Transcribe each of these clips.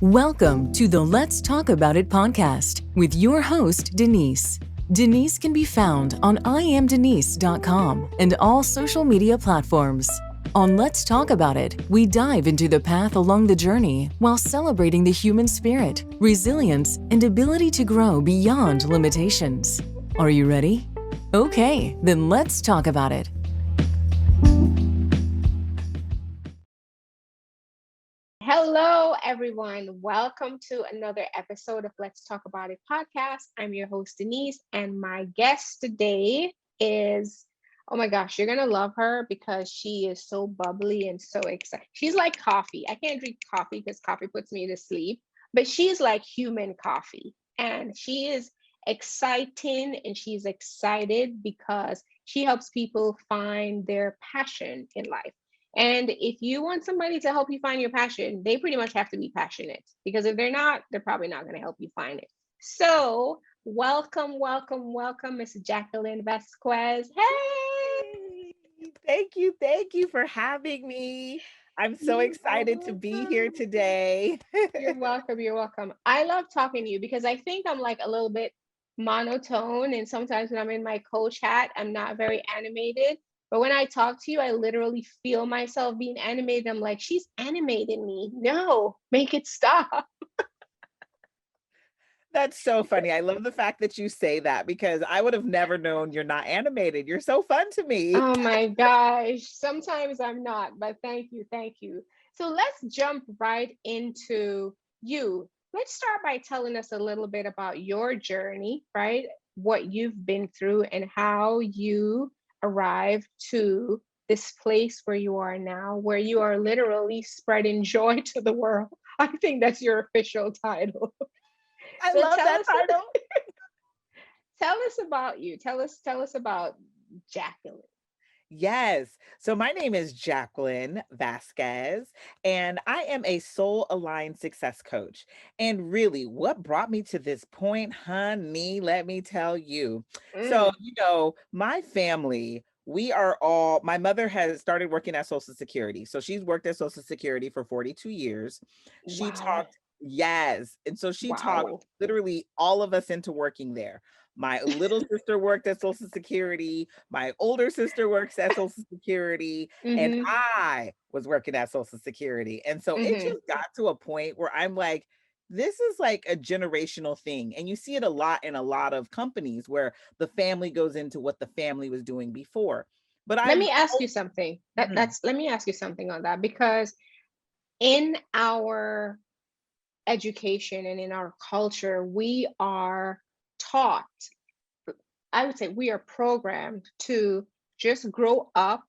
Welcome to the Let's Talk About It podcast with your host, Denise. Denise can be found on iamdenise.com and all social media platforms. On Let's Talk About It, we dive into the path along the journey while celebrating the human spirit, resilience, and ability to grow beyond limitations. Are you ready? Okay, then let's talk about it. Hello, everyone. Welcome to another episode of Let's Talk About It podcast. I'm your host, Denise, and my guest today is, oh my gosh, you're going to love her because she is so bubbly and so excited. She's like coffee. I can't drink coffee because coffee puts me to sleep, but she's like human coffee. And she is exciting and she's excited because she helps people find their passion in life. And if you want somebody to help you find your passion, they pretty much have to be passionate because if they're not, they're probably not going to help you find it. So welcome, Miss Jacquelyn Vasquez. Hey! Thank you for having me. I'm so excited to be here today. You're welcome. I love talking to you because I think I'm like a little bit monotone. And sometimes when I'm in my coach hat, I'm not very animated. But when I talk to you, I literally feel myself being animated. I'm like, she's animating me. No, make it stop. That's so funny. I love the fact that you say that because I would have never known you're not animated. You're so fun to me. Oh my gosh. Sometimes I'm not, but thank you. So let's jump right into you. Let's start by telling us a little bit about your journey, right? What you've been through and how you arrived to this place where you are now, where you are literally spreading joy to the world. I think that's your official title. I So love that title. tell us about you. Tell us about Jacquelyn. Yes. So my name is Jacquelyn Vasquez, and I am a soul aligned success coach. And really, what brought me to this point, honey, let me tell you. So, my family, my mother has started working at Social Security. So she's worked at Social Security for 42 years. She Wow. talked, yes. And so she Wow. talked literally all of us into working there. My little sister worked at Social Security. My older sister works at Social Security, and Mm-hmm. I was working at Social Security. And so it Mm-hmm. just got to a point where I'm like, this is like a generational thing. And you see it a lot in a lot of companies where the family goes into what the family was doing before. But Let I've me ask you something. Mhm. Let me ask you something on that because in our education and in our culture, we are taught, I would say we are programmed to just grow up,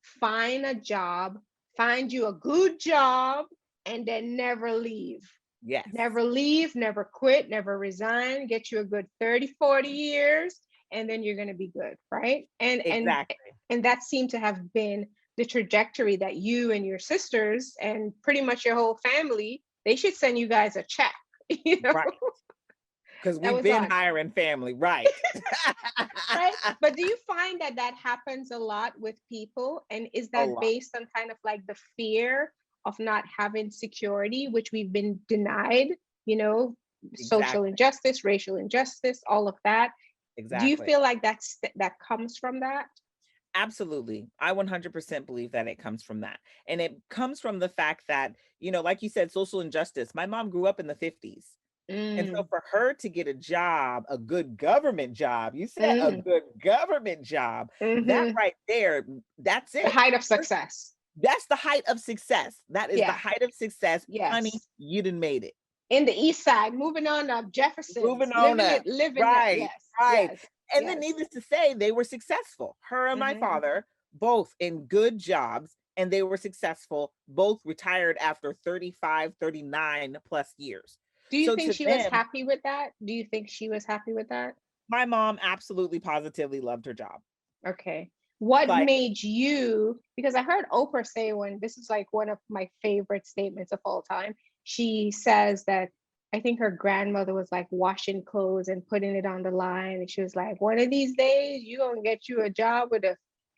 find a job, find you a good job, and then never leave. Yes, Never leave, never quit, never resign, get you a good 30, 40 years, and then you're going to be good, right? exactly. And that seemed to have been the trajectory that you and your sisters and pretty much your whole family, they should send you guys a check, you know? Right. Because That we've was been us. hiring family. Right. Right? But do you find that that happens a lot with people? And is A that lot. based on kind of like the fear of not having security, which we've been denied, you know, social Exactly. injustice, racial injustice, all of that? Do you Exactly. feel like that comes from that? Absolutely. I 100% believe that it comes from that. And it comes from the fact that, like you said, social injustice. My mom grew up in the 50s. And so Mm, for her to get a job, a good government job, you said a mm, good government job, that hmm. right there, that's The it. height of success. That's the height of success. That is the Yeah. height of success. Honey, Yes. you done made it. In the East Side, moving on up, Jefferson's, Moving on up. living that. Right, Yes, right. yes, And then yes. needless to say, they were successful. Her and my Hmm. father, both in good jobs, and they were successful, both retired after 35, 39 plus years. Do you So think to she was them, happy with that? Do you think she was happy with that? my mom absolutely positively loved her job. Okay. What Like, made you, because I heard Oprah say one, this is like one of my favorite statements of all time. She says that I think her grandmother was like washing clothes and putting it on the line. And she was like, one of these days, you're going to get you a job with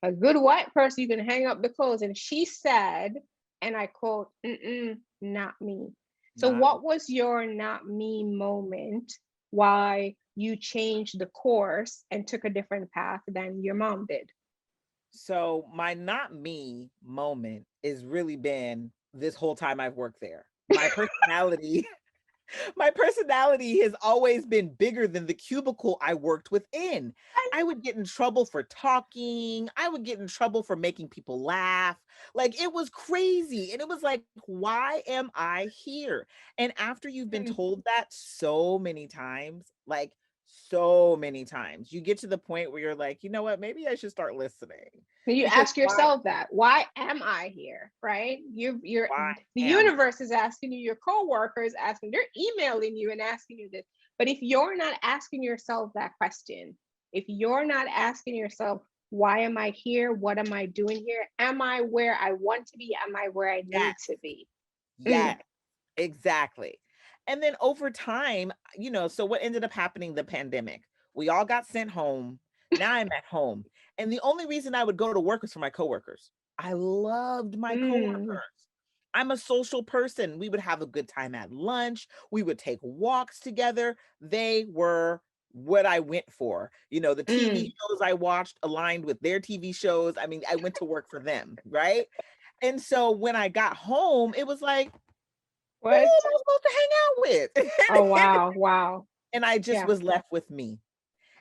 a good white person. You can hang up the clothes. And she said, and I quote, mm-mm, not me. So Not what was your not me moment why you changed the course and took a different path than your mom did? so my not me moment is really been this whole time I've worked there. My personality My personality has always been bigger than the cubicle I worked within. I would get in trouble for talking. I would get in trouble for making people laugh. Like it was crazy. And it was like, why am I here? And after you've been Mm. told that so many times, like so many times, you get to the point where you're like, you know what? Maybe I should start listening. You Because ask yourself that, why am I here? Right? You're why the am I? universe is asking you, your coworkers asking, they're emailing you and asking you this. But if you're not asking yourself that question, if you're not asking yourself, why am I here? What am I doing here? Am I where I want to be? Am I where I Yes, need to be? yes. Mm, Exactly. And then over time, so what ended up happening, the pandemic, we all got sent home. Now I'm at home. And the only reason I would go to work was for my coworkers. I loved my coworkers. mm, I'm a social person. We would have a good time at lunch. We would take walks together. They were what I went for. The TV mm. shows I watched aligned with their TV shows. I mean, I went to work for them, right? And so when I got home, it was like, who What? am I supposed to hang out Oh, with? and, wow. Wow. and I just Yeah. was left with me.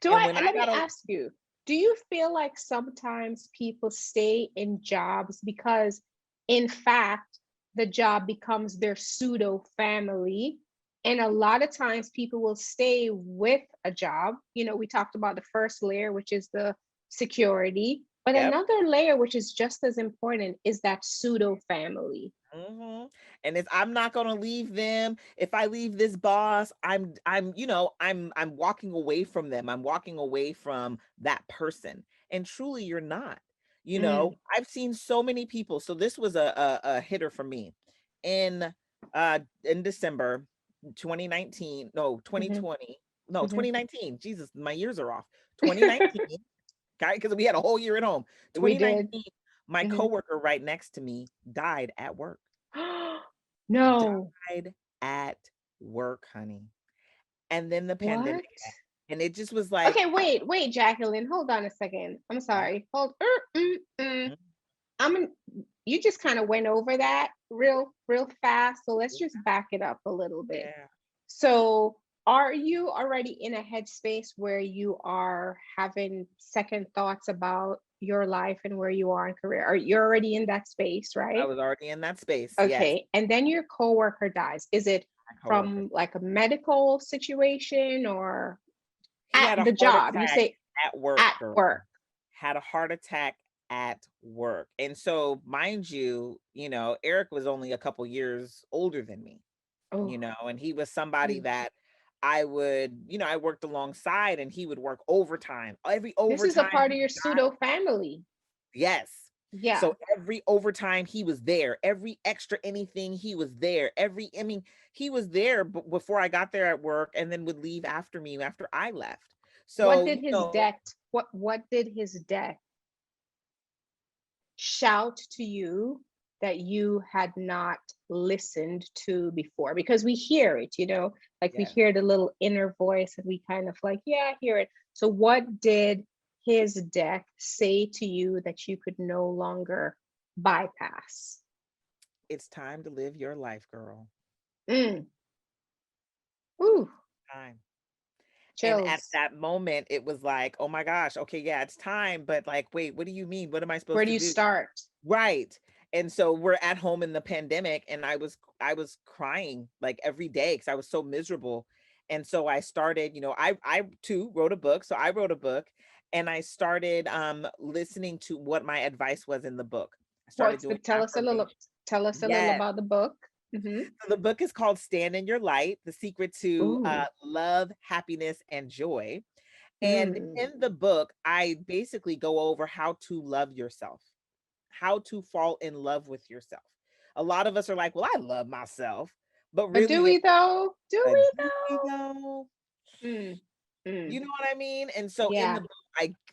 Do And I, when I let me got a ask you, do you feel like sometimes people stay in jobs because, in fact, the job becomes their pseudo family? And a lot of times people will stay with a job. We talked about the first layer, which is the security, but yep. another layer, which is just as important, is that pseudo family. And I'm not gonna leave them. If I leave this boss, I'm walking away from them. I'm walking away from that person. And truly, you're not. Mm, I've seen so many people. So this was a hitter for me. In December 2019, no, mhm, 2020, no, mhm. 2019. Jesus, my years are off. 2019, okay, because we had a whole year at home. We did. 2019, my Mhm. coworker right next to me died at work. No. Died at work, honey. And then the pandemic What? hit, and it just was like, Okay, wait, Jacqueline, hold on a second. I'm yeah, sorry. mm, I'm you just kind of went over that real fast. So let's yeah, just back it up a little bit. yeah. So are you already in a headspace where you are having second thoughts about your life and where you are in career? Are you already in that space, I right? was already in that space. Yes, Okay. And then your coworker dies. Is it my coworker. from like a medical situation or He at had a the heart job? You attack say at work, at girl. work. Had a heart attack at work. And so, mind you, Eric was only a couple years older than me, Oh, and he was somebody mm. that I worked alongside, and he would work overtime. Every This is a overtime part he of your got, pseudo family. yes. Yeah. So every overtime he was there. Every extra anything he was there. He was there before I got there at work, and then would leave after me after I left. What So, did his death, what did his death shout to you that you had not listened to before? Because we hear it, like we yeah. hear the little inner voice and we kind of like, yeah, I hear it. So what did his death say to you that you could no longer bypass? It's time to live your life, girl. Mm. Ooh, Time. And at chills. that moment, it was like, oh my gosh, okay, yeah, it's time. But like, wait, what do you mean? What am I Where supposed do to you do? start? Right. And so we're at home in the pandemic, and I was crying like every day because I was so miserable. And so I started, I too wrote a book. So I wrote a book, and I started listening to what my advice was in the book. I started What's the doing tell us a little affirmations. tell us a little Yes. about the book. Hmm. So the book is called Stand in Your Light: The Secret to Ooh. Love, Happiness, and Joy. And Mm. in the book, I basically go over how to love yourself, how to fall in love with yourself. A lot of us are like, well, I love myself. But But do really, we it's like, though? Do but we do we though? though? Mm. You Mm. know what I mean? And so in the Yeah. book,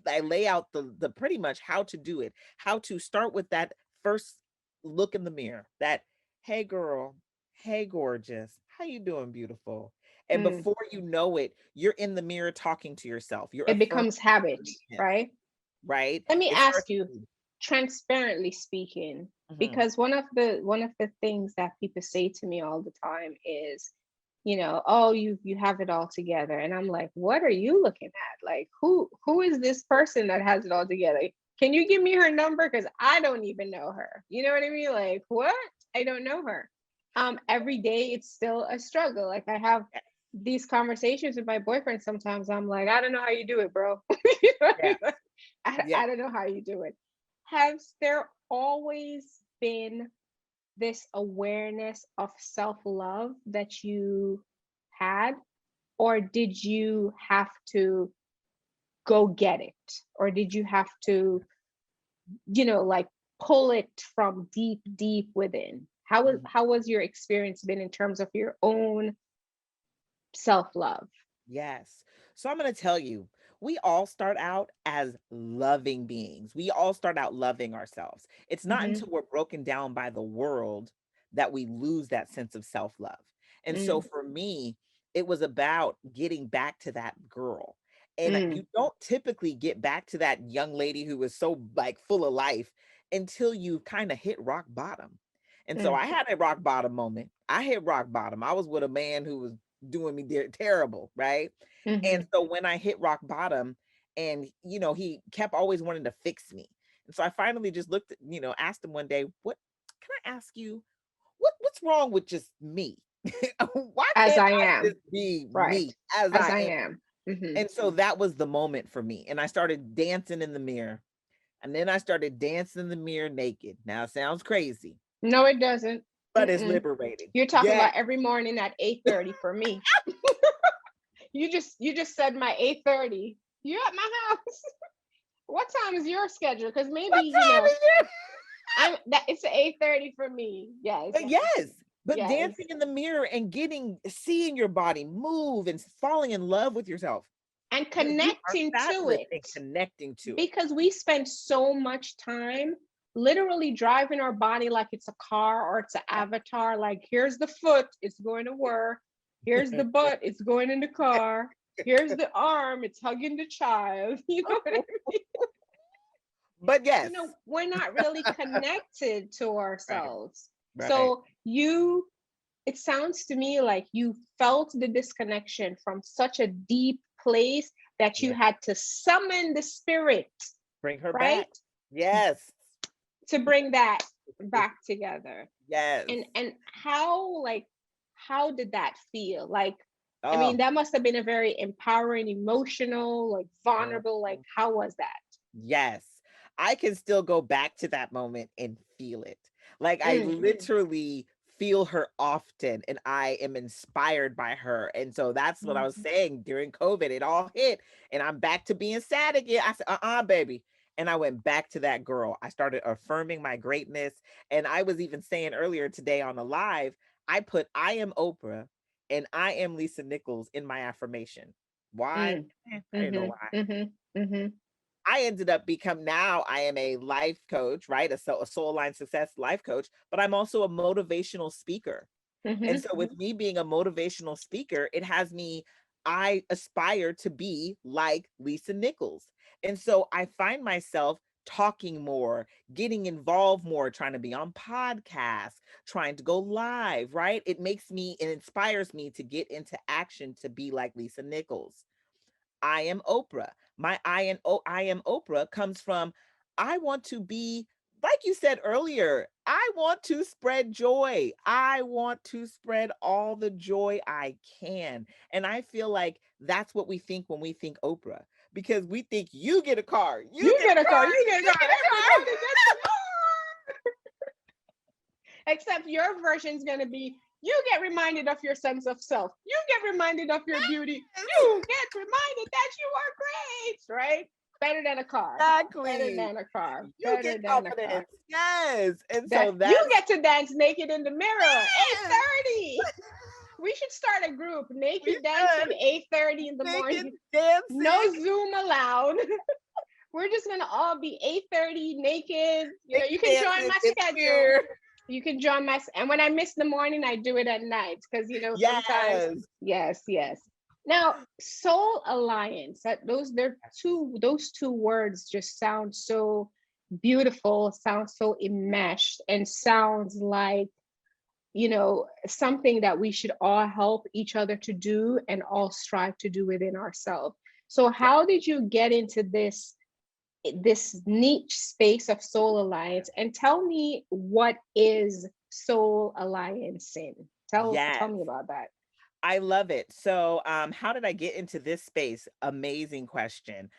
I lay out the pretty much how to do it, how to start with that first look in the mirror, that, hey girl, hey, gorgeous, how you doing, beautiful? And Mm. before you know it, you're in the mirror talking to yourself. You're It affirming becomes habit, him, right? right? Let me It ask starts you, to transparently speaking, Mhm. because one of the things that people say to me all the time is, oh, you have it all together. And I'm like, what are you looking at? Like, who is this person that has it all together? Can you give me her number? Because I don't even know her. You know what I mean? Like, what? I don't know her. Every day it's still a struggle. Like, I have these conversations with my boyfriend. Sometimes I'm like, I don't know how you do it, bro. You know what I Yeah, mean? Like, yeah. I don't know how you do it. Has there always been this awareness of self-love that you had, or did you have to go get it, or did you have to, like, pull it from deep deep within? Mhm. How was your experience been in terms of your own self-love? Yes. So I'm going to tell you, we all start out as loving beings. We all start out loving ourselves. It's not Mm-hmm. until we're broken down by the world that we lose that sense of self love. And so Mm, for me, it was about getting back to that girl. And mm, you don't typically get back to that young lady who was so like full of life until you kind of hit rock bottom. And so mm, I had a rock bottom moment. I hit rock bottom. I was with a man who was doing me terrible, right? And mm-hmm. so when I hit rock bottom and he kept always wanting to fix me. And so I finally just looked at, asked him one day, "What can I ask you? What's wrong with just me? Why As can't I I am, just be right? me as As I I am?" am. Mm-hmm. And so that was the moment for me. And I started dancing in the mirror. And then I started dancing in the mirror naked. Now it sounds crazy, No, it doesn't. but it's Mm-mm. liberating. You're talking Yeah. about every morning at 8:30 for me. You just said my 8:30. You're at my house. What time is your schedule? Because maybe, What time is it? I'm that it's 8:30 for me. Yes, But yes, yes, but yes. dancing in the mirror and seeing your body move and falling in love with yourself. And You are connecting to fabulous it, and connecting to it. because we spend so much time literally driving our body like it's a car or it's an Yeah. avatar. Like, here's the foot, it's going to work. Here's the butt, it's going in the car. Here's the arm, it's hugging the child. You know what I mean? But yes. We're not really connected to Right, ourselves. right. So it sounds to me like you felt the disconnection from such a deep place that you Yeah. had to summon the spirit, Bring her right? back. Yes. To bring that back together. Yes. And how did that feel? Like, I mean, Oh. that must have been a very empowering, emotional, like vulnerable, like, Mhm. how was that? Yes. I can still go back to that moment and feel it. Like I Mm, literally feel her often and I am inspired by her. And so that's what I was mhm, saying during COVID. It all hit and I'm back to being sad again. I said, baby. And I went back to that girl. I started affirming my greatness. And I was even saying earlier today on the live, I put I am Oprah and I am Lisa Nichols in my affirmation. Why? mm, I didn't know mhm, why. mhm, mhm, I ended up now I am a life coach, right? A soul aligned success life coach, but I'm also a motivational speaker. And mhm, so with me being a motivational speaker, I aspire to be like Lisa Nichols. And so I find myself talking more, getting involved more, trying to be on podcasts, trying to go live, right? It inspires me to get into action to be like Lisa Nichols. I am Oprah. I am Oprah comes from I want to be like you said earlier, I want to spread joy. I want to spread all the joy I can. And I feel like that's what we think when we think Oprah because we think you get a car, you you get get a a car, car, you get a you car, get a car. everybody gets a car. Except your version is going to be, you get reminded of your sense of self, you get reminded of your beauty, you get reminded that you are great, right? Better than a car, huh? Better Exactly. than a car, You better get than a car. confidence. Yes. And That so you that's get to dance naked in the mirror, yes. 8:30. We should start a group, We naked dancing, should 8:30 in the naked morning. No dancing. Zoom allowed. We're just gonna all be 8:30 naked. You Naked can join dancing my in the schedule. mirror. You can join my, and when I miss the morning, I do it at night because sometimes, Yes. yes, yes. Now, Soul Alliance, those two words just sound so beautiful, sounds so enmeshed, and sounds like something that we should all help each other to do and all strive to do within ourselves. So Yeah. how did you get into this niche space of Soul Alliance, and tell me, what is Soul Alliance in? Tell Yes. me about that. I love it. So, how did I get into this space? Amazing question.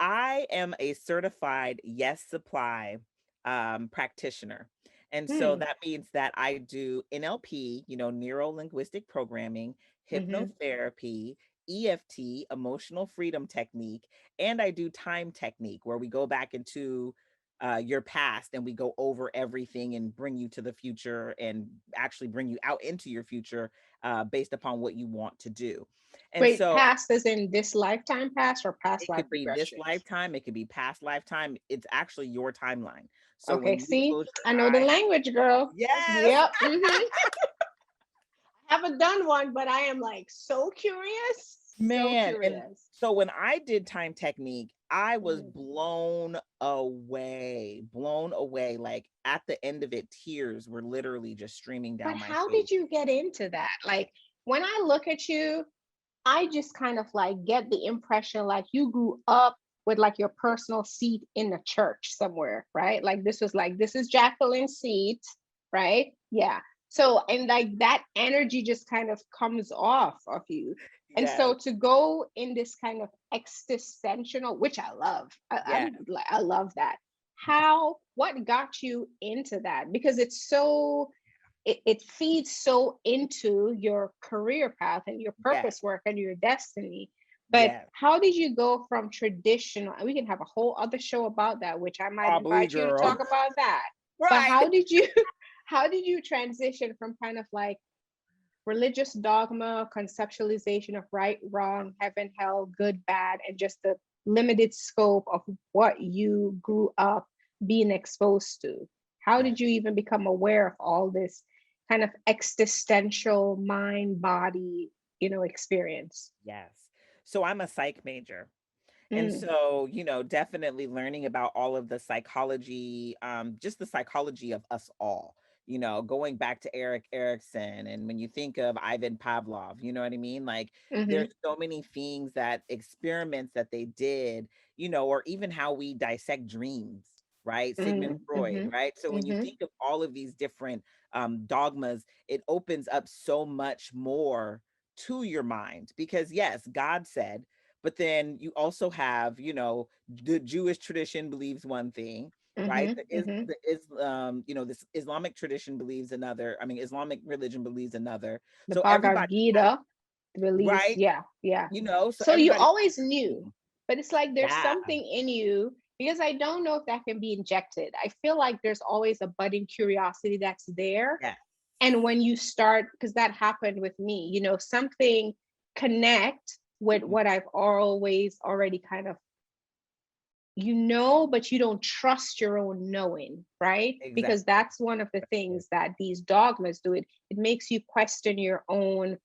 I am a certified Yes Supply practitioner. And so Hmm. that means that I do NLP, neuro linguistic programming, Mm-hmm. hypnotherapy, EFT, emotional freedom technique, and I do time technique where we go back into your past and we go over everything and bring you to the future and actually bring you out into your future based upon what you want to do. And Wait, so past as in this lifetime past or past it life could be this regressions? lifetime, it could be past lifetime. It's actually your timeline. So Okay, when you see, close your I know the eyes, language, girl. yes. Yep. Mm-hmm. Haven't done one, but I am like so curious, so Man, and curious. so when I did time technique, I was Mm. blown away. Like at the end of it, tears were literally just streaming But down my how face. did you get into that? Like when I look at you, I just kind of like get the impression like you grew up with like your personal seat in the church somewhere, right? Like this is Jacqueline's seat, right? Yeah. So, and like that energy just kind of comes off of you. And Yes, so to go in this kind of existential, which I love, yes, I love that. What got you into that? Because it feeds so into your career path and your yes, purpose work and your destiny. But yes. how did you go from traditional, and we can have a whole other show about that, which I might Probably, invite you to girl. talk about that. But Right. how did you transition from kind of like religious dogma, conceptualization of right, wrong, heaven, hell, good, bad, and just the limited scope of what you grew up being exposed to? How Yes, did you even become aware of all this kind of existential mind body, experience? yes. So I'm a psych major. And Mm, so, definitely learning about all of the psychology, just the psychology of us all, going back to Eric Erickson. And when you think of Ivan Pavlov, you know what I mean? Like there's mm-hmm, so many things that experiments that they did, or even how we dissect dreams, right? Sigmund Freud, mm-hmm, right? So when you mm-hmm. think of all of these different dogmas, it opens up so much more to your mind because yes, God said, but then you also have, the Jewish tradition believes one thing, right? Mm-hmm, mm-hmm. This Islamic tradition believes another. I mean, Islamic religion believes another. The So Bhagavad everybody has, Gita release, right? yeah, yeah. So So you everybody always has, knew, but it's like there's yeah, something in you, because I don't know if that can be injected. I feel like there's always a budding curiosity that's there. yeah, And when you start, because that happened with me, something connect with mhm, what I've always already kind of, but you don't trust your own knowing, right? Because exactly. that's one of the things that these dogmas do. It makes you question your own,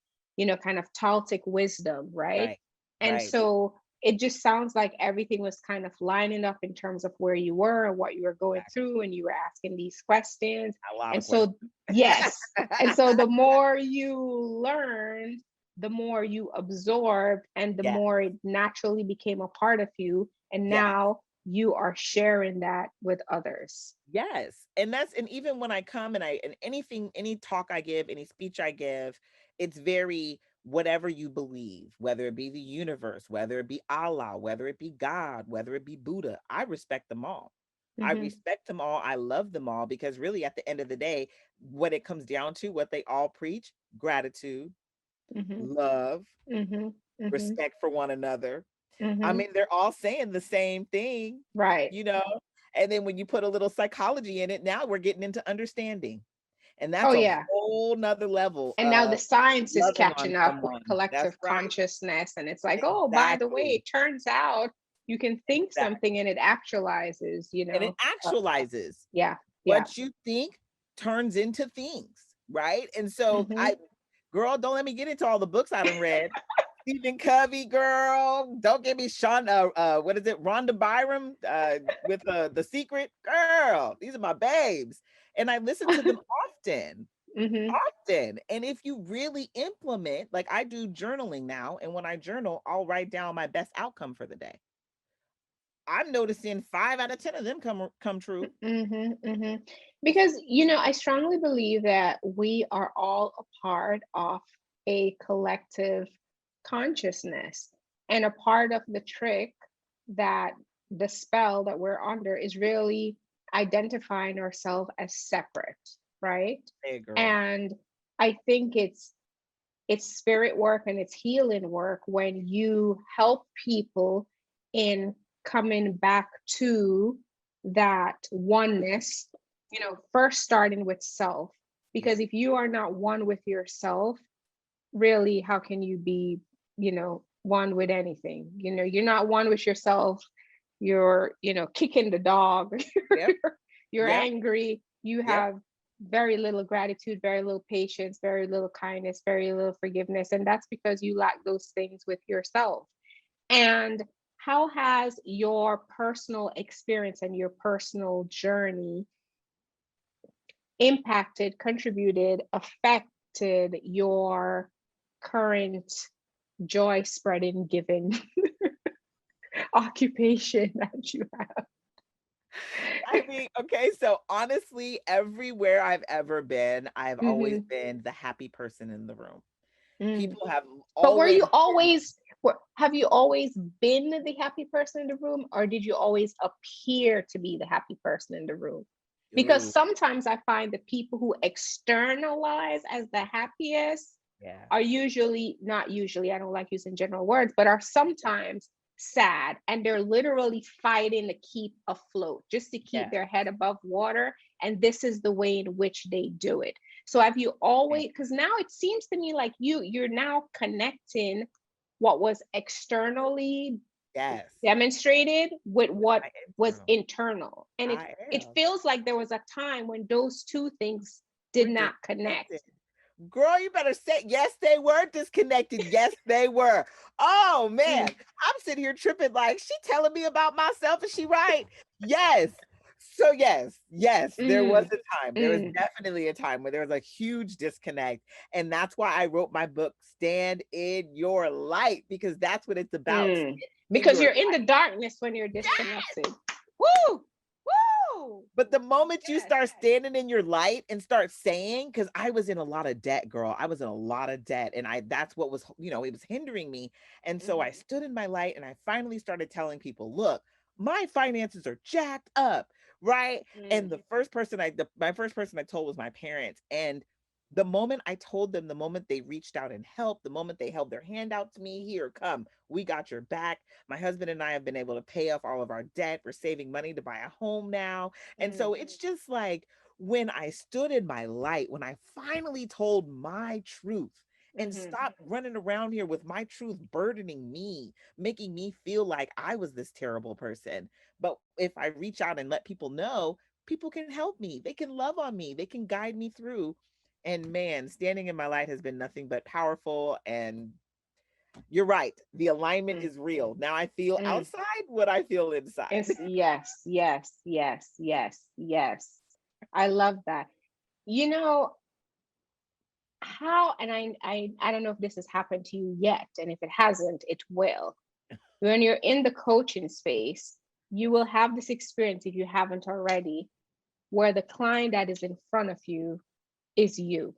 kind of Taltic wisdom, right? Right, And right. so it just sounds like everything was kind of lining up in terms of where you were and what you were going Exactly. through, and you were asking these questions. A lot And of questions. so, yes. And so the more you learned, the more you absorbed, and the Yeah, more it naturally became a part of you. And yeah. now you are sharing that with others. Yes. And even when I come and anything, any talk I give, any speech I give, it's very whatever you believe, whether it be the universe, whether it be Allah, whether it be God, whether it be Buddha, I respect them all. I Mm-hmm, respect them all. I love them all because really at the end of the day, what it comes down to, what they all preach, gratitude, mm-hmm, love, mm-hmm, mm-hmm, respect for one another. I mm-hmm. mean, they're all saying the same thing, Right. you know? And then when you put a little psychology in it, now we're getting into understanding. And Oh, that's a yeah. whole nother level And now the of science is loving on catching up with someone. That's collective right. consciousness. And it's like, oh, by the way, Exactly. it turns out you can think something Exactly. and it actualizes, And it Uh, actualizes yeah. Yeah. what you think. turns into things, right? And so Mm-hmm. girl, don't let me get into all the books I done read. Stephen Covey, girl. Don't give me Sean, what is it? Rhonda Byram, with The Secret. Girl, these are my babes. And I listen to them often, Mm-hmm. often. And if you really implement, like I do journaling now, and when I journal, I'll write down my best outcome for the day. I'm noticing 5 out of 10 of them come true. Mm-hmm. Mm-hmm. Because, I strongly believe that we are all a part of a collective consciousness. And a part of the trick, that the spell that we're under, is really identifying ourselves as separate, right? Hey, girl. And I think it's spirit work and it's healing work when you help people in coming back to that oneness, first starting with self. Yeah. Because if you are not one with yourself, really, how can you be, one with anything? You're not one with yourself. You're, kicking the dog. Yep. You're Yep. angry. You Yep. have very little gratitude, very little patience, very little kindness, very little forgiveness. And that's because you lack those things with yourself. And how has your personal experience and your personal journey impacted, contributed, affected your current joy spreading, giving occupation that you have? I mean, okay, so honestly, everywhere I've ever been, I've always Mm-hmm. been the happy person in the room. Mm. People have But were always you been, always, have you always been the happy person in the room, or did you always appear to be the happy person in the room? Because ooh, sometimes I find the people who externalize as the happiest yeah, are usually, not usually, I don't like using general words, but are sometimes sad, and they're literally fighting to keep afloat, just to keep yeah. their head above water. And this is the way in which they do it. So have you always, because now it seems to me like you're now connecting what was externally Yes, demonstrated with what I was internal. internal. And it I it am. feels like there was a time when those two things did We're not connect. disconnected. Girl, you better say yes, they were disconnected. Yes, they were. Oh man, Mm, I'm sitting here tripping like she telling me about myself. Is she right? Yes. So yes, there was mm, a time. There was mm, definitely a time where there was a huge disconnect. And that's why I wrote my book, Stand in Your Light, because that's what it's about. mm. Stand in Because your you're in the light. darkness when you're disconnected. Woo! Woo! But the moment you Yes. start standing in your light and start saying, because I was in a lot of debt, girl. I was in a lot of debt. And that's what was, it was hindering me. And so I Mhm. stood in my light and I finally started telling people, look, my finances are jacked up. Right. And Mm, my first person I told was my parents. And the moment I told them, the moment they reached out and helped, the moment they held their hand out to me, here, come, we got your back. My husband and I have been able to pay off all of our debt. We're saving money to buy a home now. And so mm, it's just like when I stood in my light, when I finally told my truth and mhm, stopped running around here with my truth burdening me, making me feel like I was this terrible person. But if I reach out and let people know, people can help me, they can love on me, they can guide me through. And man, standing in my light has been nothing but powerful. And you're right, the alignment mm, is real. Now I feel mm. outside what I feel inside. Yes, yes, yes, yes, yes. I love that. You know how, and I don't know if this has happened to you yet, and if it hasn't, it will. When you're in the coaching space, you will have this experience, if you haven't already, where the client that is in front of you is you,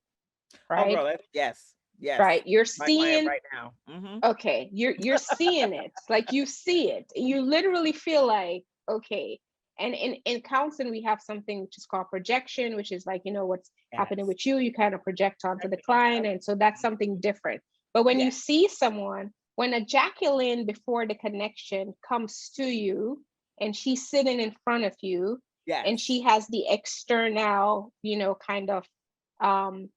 Oh, right? girl, yes, yes. Right. You're My client seeing, right now. Hmm. okay, you're seeing it. Like you see it. You literally feel like, okay. And in counseling, we have something which is called projection, which is like, what's happening Yes. with you, you kind of project onto the Projecting onto client. And others. so that's Mhm. something different. But when you Yes. see someone, when a Jacqueline before the connection comes to you and she's sitting in front of you and Yes. she has the external, kind of um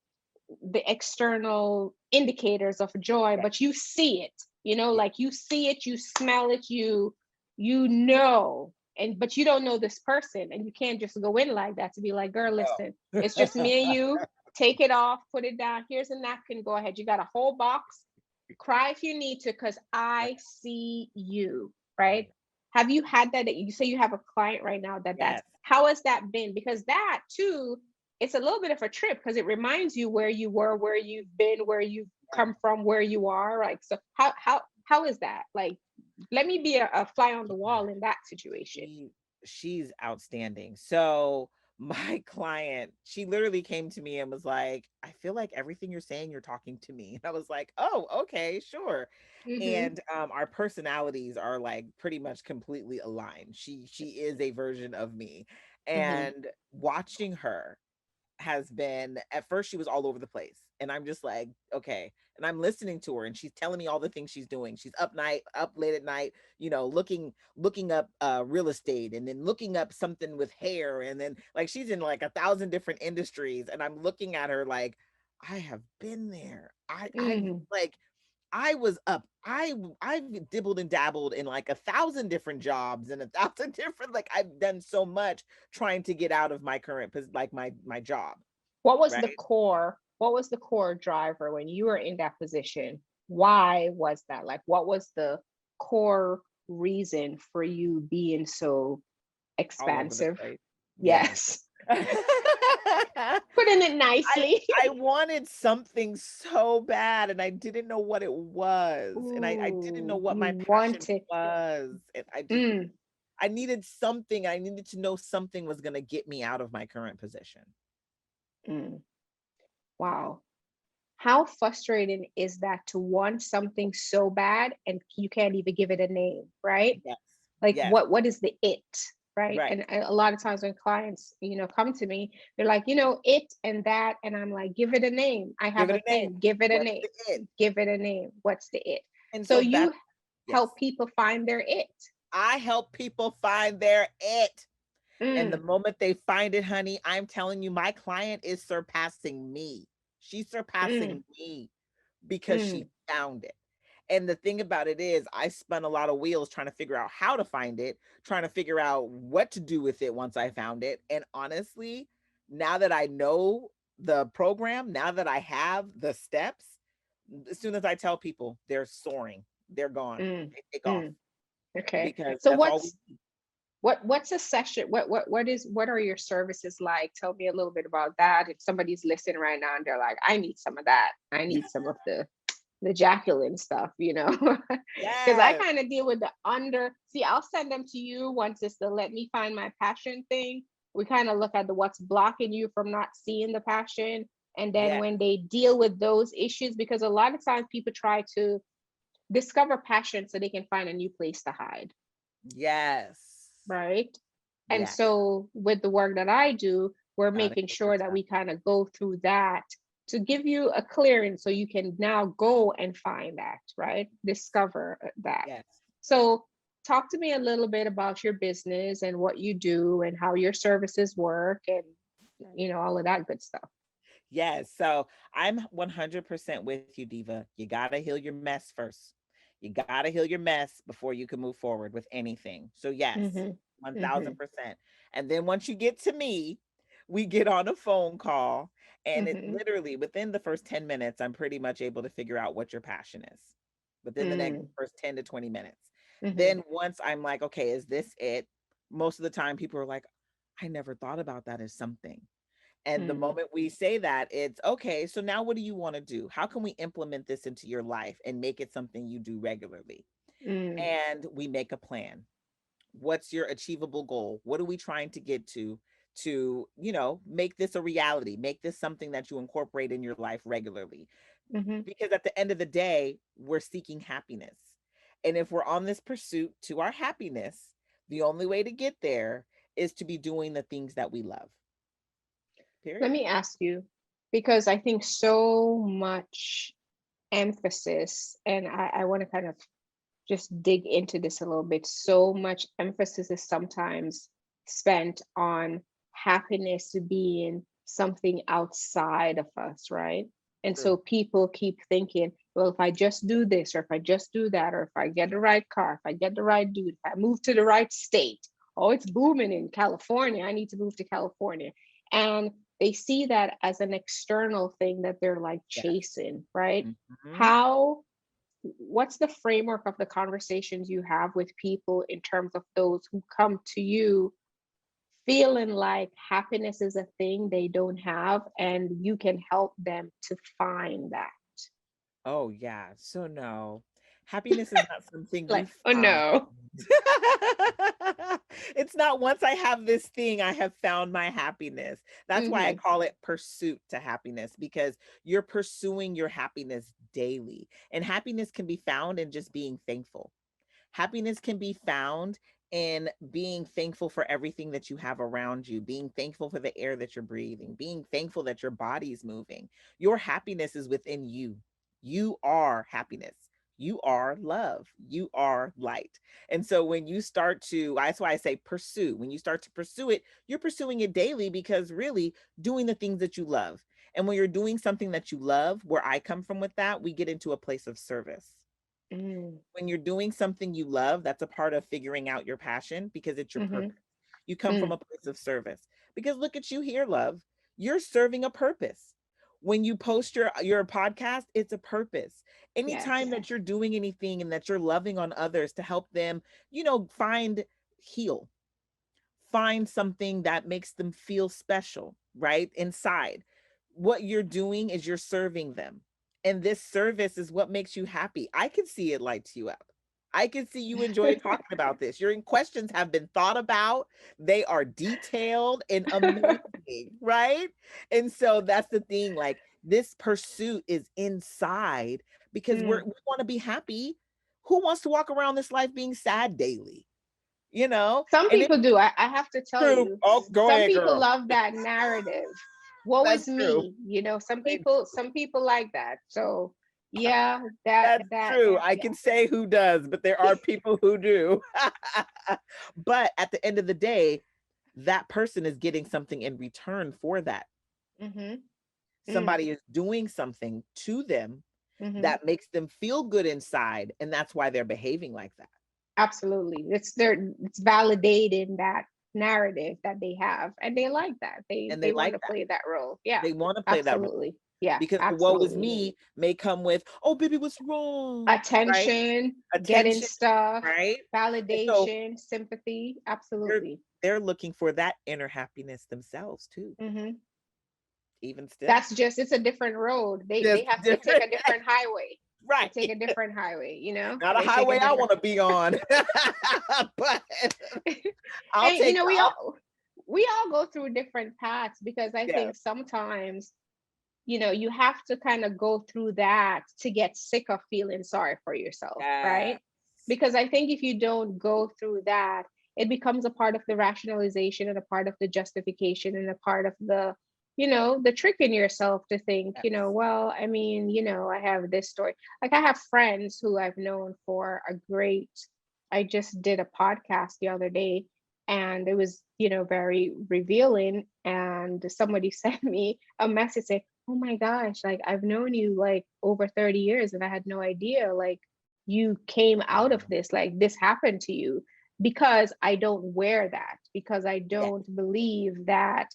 the external indicators of joy, Yes. but you see it, Yes. like you see it, you smell it, you know. but you don't know this person, and you can't just go in like that to be like, girl, listen, it's just Oh. me and you. Take it off, put it down. Here's a napkin. Go ahead. You got a whole box. Cry if you need to, because I see you, right? Right. Have you had that? You say you have a client right now that's Yes. how has that been? Because that too, it's a little bit of a trip because it reminds you where you were, where you've been, where you've Yes. come from, where you are. Like, so how is that? Like, let me be a fly on the wall in that situation. She she's outstanding. So my client, she literally came to me and was like, I feel like everything you're saying, you're talking to me. And I was like, oh, okay, sure. Mm-hmm. And our personalities are like pretty much completely aligned. She is a version of me. Mm-hmm. And watching her has been, at first she was all over the place, and I'm just like, okay. And I'm listening to her and she's telling me all the things she's doing. She's up late at night, looking up real estate, and then looking up something with hair, and then like she's in like 1,000 different industries, and I'm looking at her like, I have been there. I Mm-hmm. like, I was up. I've dibbled and dabbled in like 1,000 different jobs and 1,000 different, like I've done so much trying to get out of my current like my job, What was the right? core? What was the core driver when you were in that position? Why was that? Like, what was the core reason for you being so All over the expansive? place. Yes. Yes. I Putting it nicely. I wanted something so bad, and I didn't know what it was. And I didn't know Ooh, what my you passion wanted. was. And Mm, I needed something. I needed to know something was gonna get me out of my current position. mm. Wow. How frustrating is that to want something so bad and you can't even give it a name, right? Yes. Like, Yes. what is the it, right? Right. And a lot of times when clients, come to me, they're like, it and that, and I'm like, give it a name. I Give have it a a name. thing. Give it a What's name. the it? Give it a name. What's the it? And So so you that's, yes. help people find their it. I help people find their it. And the Mm, moment they find it, honey, I'm telling you, my client is surpassing me. She's mm, surpassing me because she mm, found it. And the thing about it is, I spun a lot of wheels trying to figure out how to find it, trying to figure out what to do with it once I found it. And honestly, now that I know the program, now that I have the steps, as soon as I tell people, they're soaring, they're gone, mm, they take off, mm. Okay. because So that's all we need. what's a session? What are your services like? Tell me a little bit about that. If somebody's listening right now and they're like, I need some of that. I need some of the Jacquelyn stuff, Because I Yes, kind of deal with the under. See, I'll send them to you once it's the let me find my passion thing. We kind of look at the what's blocking you from not seeing the passion. And then yes, when they deal with those issues, because a lot of times people try to discover passion so they can find a new place to hide, yes, right? And yes. so with the work that I do, we're Gotta making get sure that yourself. we kind of go through that to give you a clearance so you can now go and find that, right? Discover that. Yes. So talk to me a little bit about your business and what you do and how your services work and all of that good stuff. Yes. So I'm 100% with you, Diva. You got to heal your mess first. You got to heal your mess before you can move forward with anything. So, yes, Mm-hmm. Mm-hmm. 1000%. And then once you get to me, we get on a phone call. And it Mm-hmm. literally, within the first 10 minutes, I'm pretty much able to figure out what your passion is within the next first 10 to 20 minutes. Mm-hmm. Then once I'm like, okay, is this it? Most of the time, people are like, I never thought about that as something. And the Mm-hmm. moment we say that, it's okay. So now what do you want to do? How can we implement this into your life and make it something you do regularly? Mm-hmm. And we make a plan. What's your achievable goal? What are we trying to get to make this a reality, make this something that you incorporate in your life regularly? Mm-hmm. Because at the end of the day, we're seeking happiness. And if we're on this pursuit to our happiness, the only way to get there is to be doing the things that we love. Let Period. me ask you, because I think so much emphasis, and I want to kind of just dig into this a little bit. So much emphasis is sometimes spent on happiness being something outside of us, right? And True. so people keep thinking, well, if I just do this, or if I just do that, or if I get the right car, if I get the right dude, if I move to the right state, oh, it's booming in California. I need to move to California. And they see that as an external thing that they're like Yes. chasing, right? Mhm. How, what's the framework of the conversations you have with people in terms of those who come to you feeling like happiness is a thing they don't have and you can help them to find that? Oh, yeah. So no, happiness is not something you Like, oh find. no. It's not once I have this thing, I have found my happiness. That's why I Hmm. call it pursuit to happiness, because you're pursuing your happiness daily. And happiness can be found in just being thankful. Happiness can be found in being thankful for everything that you have around you, being thankful for the air that you're breathing, being thankful that your body's moving. Your happiness is within you. You are happiness. You are love. You are light. And so when you start to, that's why I say pursue. When you start to pursue it, you're pursuing it daily, because really doing the things that you love. And when you're doing something that you love, where I come from with that, we get into a place of service. Mm. When you're doing something you love, that's a part of figuring out your passion, because it's your Hmm. purpose. You come from Mm. a place of service. Because look at you here, love. You're serving a purpose. When you post your podcast, it's a purpose. Anytime Yes. that you're doing anything and that you're loving on others to help them, find heal, find something that makes them feel special, right? Inside. What you're doing is you're serving them. And this service is what makes you happy. I can see it lights you up. I can see you enjoy talking about this. Your questions have been thought about. They are detailed and amazing, right? And so that's the thing. Like, this pursuit is inside, because Mm. we want to be happy. Who wants to walk around this life being sad daily? Some And it's people do. I have to tell true. you, Oh, go some ahead, people girl. love that narrative. Woe That's is true. me. You know, They- some people like that. So yeah, that That's that true. I yeah. can say who does, but there are people who do. But at the end of the day, that person is getting something in return for that. Mm-hmm. Mm. Somebody is doing something to them Mm-hmm. that makes them feel good inside, and that's why they're behaving like that. Absolutely. It's validating that narrative that they have. And they like that. And they They want like to that. play that role. Yeah. They want to play that role, Absolutely. Yeah, because the woe is absolutely. me may come with, oh, baby, what's wrong? Right? Attention, getting Attention, stuff, right? And so validation, sympathy. they're Absolutely. they're looking for that inner happiness themselves too, Hmm. even still. That's just, it's a different road. They Just have to take different. a different highway. They Right. take a different highway, Not a they take a highway I different. want to be on. But I'll And take I'll we all go through different paths because I yeah. think sometimes, you have to kind of go through that to get sick of feeling sorry for yourself, Yes. right? Because I think if you don't go through that, it becomes a part of the rationalization and a part of the justification and a part of the tricking yourself to think, Yes. well, I mean, I have this story. Like, I have friends who I've known for a great, I just did a podcast the other day, and it was, very revealing. And somebody sent me a message saying, oh my gosh, like, I've known you like over 30 years and I had no idea, like, you came out of this, like, this happened to you. Because I don't wear that, because I Yes. don't believe that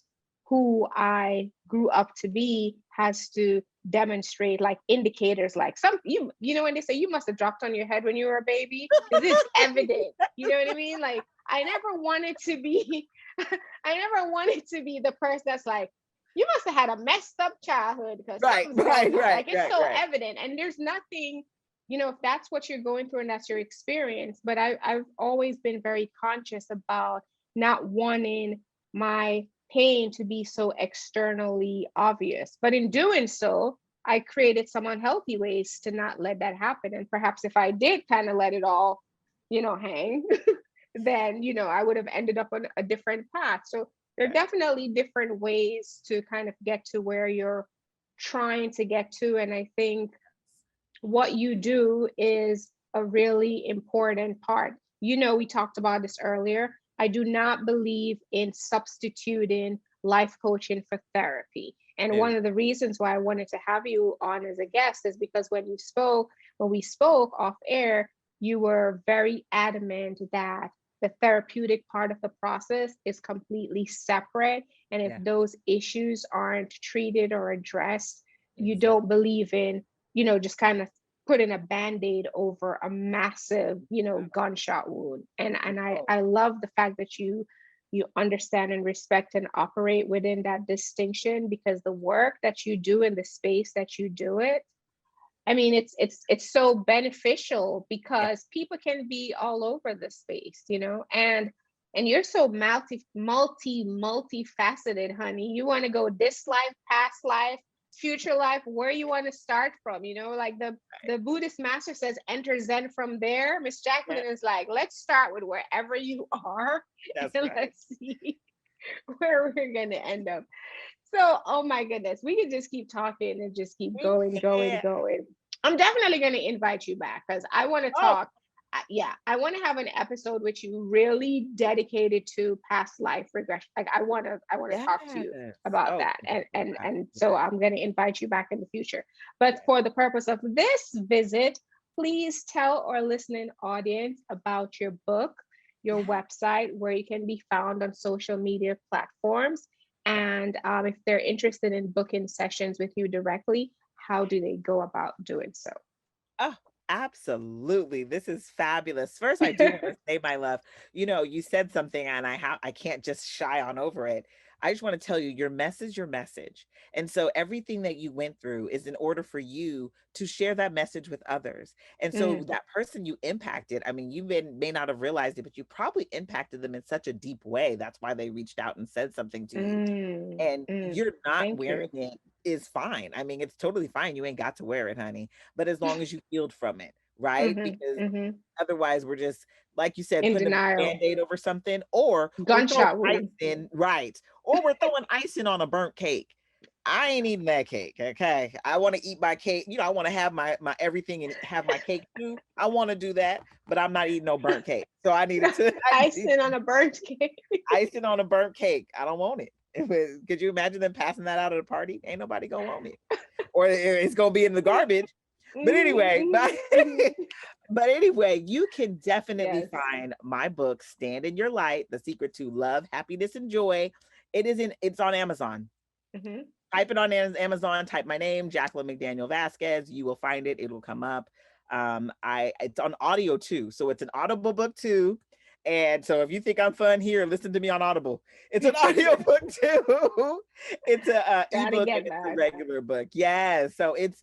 who I grew up to be has to demonstrate like indicators, like some, when they say you must have dropped on your head when you were a baby, because it's evident. You know what I mean? Like, I never wanted to be I never wanted to be the person that's like, you must have had a messed up childhood because Right, something's right, going on. right, Like, it's right, so right. evident. And there's nothing, if that's what you're going through and that's your experience. But I've always been very conscious about not wanting my pain to be so externally obvious. But in doing so, I created some unhealthy ways to not let that happen. And perhaps if I did kind of let it all, hang, then, I would have ended up on a different path. So there are Right. definitely different ways to kind of get to where you're trying to get to. And I think what you do is a really important part. We talked about this earlier. I do not believe in substituting life coaching for therapy. And No. one of the reasons why I wanted to have you on as a guest is because when we spoke off air, you were very adamant that the therapeutic part of the process is completely separate. And if Yeah, those issues aren't treated or addressed, you exactly. don't believe in, just kind of putting a band-aid over a massive, gunshot wound. And I, No, I love the fact that you understand and respect and operate within that distinction, because the work that you do in the space that you do it, I mean, it's so beneficial yeah, because people can be all over the space, and you're so multifaceted, honey. You want to go this life, past life, future life, where you want to start from, like the Buddhist master says, enter Zen from there. Miss yeah, Jacqueline is like, let's start with wherever you are that's and right. let's see where we're gonna end up. So, oh my goodness, we could just keep talking and just keep We going, going, can. going. I'm definitely going to invite you back because I want to Oh, talk. Yeah, I want to have an episode with you really dedicated to past life regression. Like I want to talk to you yes. about Oh, that, and do so that. I'm going to invite you back in the future. But Yes. for the purpose of this visit, please tell our listening audience about your book, your Yeah. website, where you can be found on social media platforms, Yeah. and if they're interested in booking sessions with you directly, how do they go about doing so? Oh, absolutely. This is fabulous. First, I do want to say, my love, you said something and I can't just shy on over it. I just want to tell you your message. And so everything that you went through is in order for you to share that message with others. And so Mm, that person you impacted, I mean, may not have realized it, but you probably impacted them in such a deep way. That's why they reached out and said something to you, and mm. you're not Thank you. wearing it is fine. I mean, it's totally fine. You ain't got to wear it, honey. But as long as you healed from it, right? Hmm. Because Hmm. otherwise we're just, like you said, In putting a denial. band-aid over something, or we're throwing Gunshot ice wound. in, right? Or we're throwing icing on a burnt cake. I ain't eating that cake. Okay. I want to eat my cake. I want to have my everything and have my cake too. I want to do that, but I'm not eating no burnt cake. So I needed to I need Icing on a burnt cake. icing on a burnt cake. I don't want it. Could you imagine them passing that out at a party? Ain't nobody gonna want it, or it's gonna be in the garbage. But Hmm. anyway, but, Hmm. Hmm. but anyway, you can definitely Yes. find my book, "Stand in Your Light: The Secret to Love, Happiness, and Joy." It's on Amazon. Hmm. Type it on Amazon. Type my name, Jacquelyn McDaniel Vasquez. You will find it. It will come up. It's on audio too, so it's an Audible book too. And so if you think I'm fun here, listen to me on Audible. It's an audio book too. It's a Gotta ebook and get it's a that. regular book. Yeah. So it's